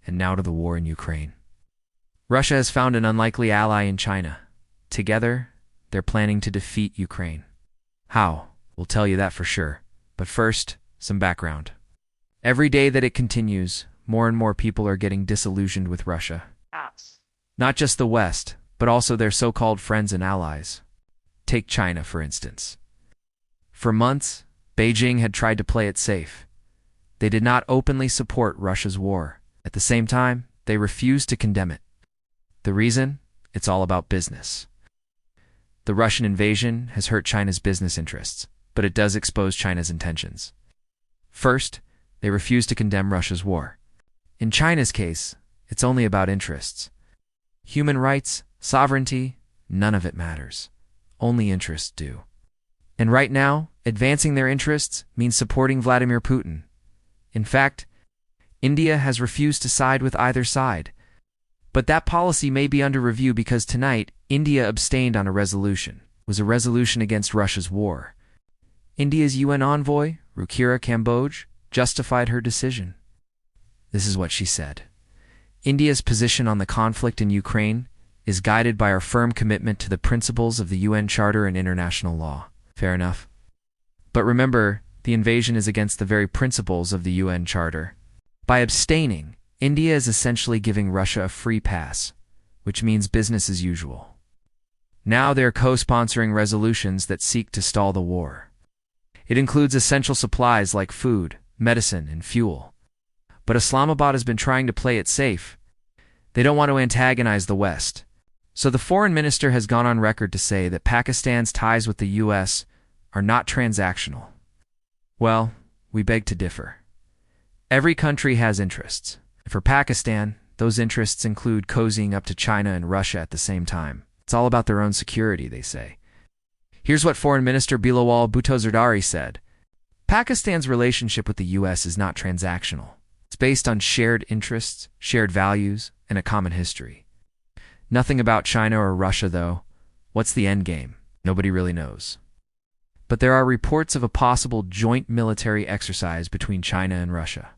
and now to the war in Ukraine. Russia has found an unlikely ally in China. Together, they're planning to defeat Ukraine. How? We'll tell you that for sure. But first, some background. Every day that it continues, more and more people are getting disillusioned with Russia. Not just the West, but also their so-called friends and allies. Take China, for instance. For months, Beijing had tried to play it safe. They did not openly support Russia's war. At the same time, they refused to condemn it. The reason? It's all about business. The Russian invasion has hurt China's business interests, but it does expose China's intentions. First, they refuse to condemn Russia's war. In China's case, it's only about interests. Human rights, sovereignty, none of it matters. Only interests do. And right now, advancing their interests means supporting Vladimir Putin. In fact, India has refused to side with either side. But that policy may be under review because tonight, India abstained on a resolution. It was a resolution against Russia's war. India's UN envoy, Rukira Kamboj, justified her decision. This is what she said. India's position on the conflict in Ukraine is guided by our firm commitment to the principles of the UN Charter and international law. Fair enough. But remember, the invasion is against the very principles of the UN Charter. By abstaining, India is essentially giving Russia a free pass, which means business as usual. Now they're co-sponsoring resolutions that seek to stall the war. It includes essential supplies like food, medicine, and fuel. But Islamabad has been trying to play it safe. They don't want to antagonize the West. So the foreign minister has gone on record to say that Pakistan's ties with the U.S. are not transactional. Well, we beg to differ. Every country has interests. For Pakistan, those interests include cozying up to China and Russia at the same time. It's all about their own security, they say. Here's what Foreign Minister Bilawal Bhutto Zardari said. Pakistan's relationship with the U.S. is not transactional. It's based on shared interests, shared values, and a common history. Nothing about China or Russia, though. What's the end game? Nobody really knows. But there are reports of a possible joint military exercise between China and Russia.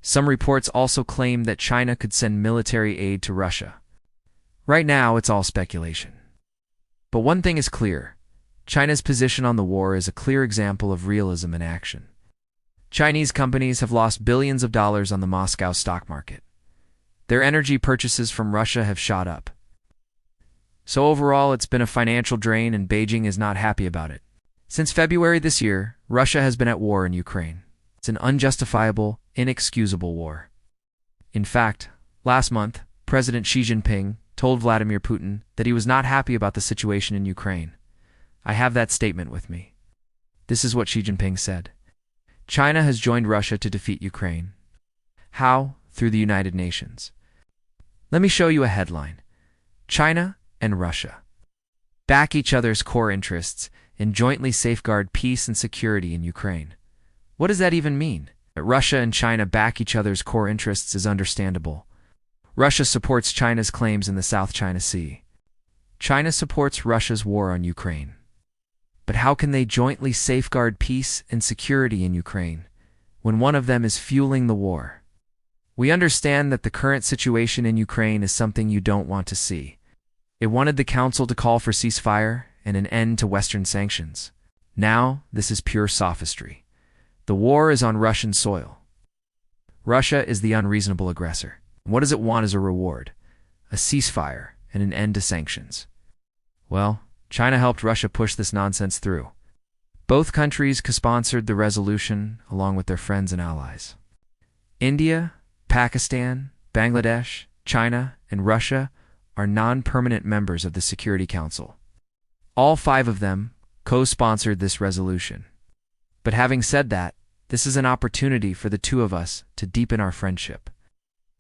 Some reports also claim that China could send military aid to Russia. Right now, it's all speculation. But one thing is clear. China's position on the war is a clear example of realism in action. Chinese companies have lost billions of dollars on the Moscow stock market. Their energy purchases from Russia have shot up. So overall, it's been a financial drain and Beijing is not happy about it. Since February this year, Russia has been at war in Ukraine. It's an unjustifiable, inexcusable war. In fact, last month, President Xi Jinping told Vladimir Putin that he was not happy about the situation in Ukraine. I have that statement with me. This is what Xi Jinping said. China has joined Russia to defeat Ukraine. How? Through the United Nations. Let me show you a headline. China and Russia back each other's core interests and jointly safeguard peace and security in Ukraine. What does that even mean? That Russia and China back each other's core interests is understandable. Russia supports China's claims in the South China Sea. China supports Russia's war on Ukraine. But how can they jointly safeguard peace and security in Ukraine when one of them is fueling the war? We understand that the current situation in Ukraine is something you don't want to see. It wanted the Council to call for ceasefire and an end to Western sanctions. Now, this is pure sophistry. The war is on Russian soil. Russia is the unreasonable aggressor. What does it want as a reward? A ceasefire and an end to sanctions. Well, China helped Russia push this nonsense through. Both countries co-sponsored the resolution along with their friends and allies. India, Pakistan, Bangladesh, China, and Russia are non-permanent members of the Security Council. All 5 of them co-sponsored this resolution. But having said that, this is an opportunity for the 2 of us to deepen our friendship.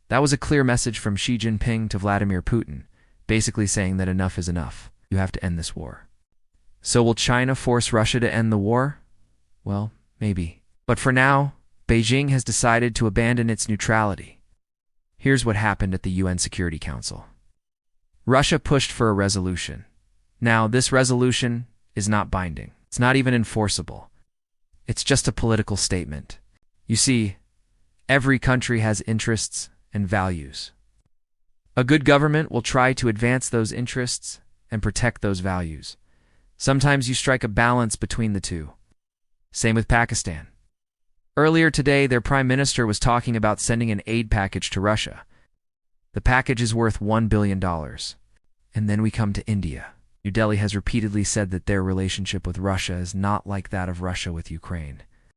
That was a clear message from Xi Jinping to Vladimir Putin, basically saying that enough is enough. You have to end this war. So will China force Russia to end the war? Well, maybe. But for now, Beijing has decided to abandon its neutrality. Here's what happened at the UN Security Council. Russia pushed for a resolution. Now, this resolution is not binding. It's not even enforceable. It's just a political statement. You see, every country has interests and values. A good government will try to advance those interests and protect those values. Sometimes you strike a balance between the two. Same with Pakistan. Earlier today, their prime minister was talking about sending an aid package to Russia. The package is worth $1 billion. And then we come to India. New Delhi has repeatedly said that their relationship with Russia is not like that of Russia with Ukraine.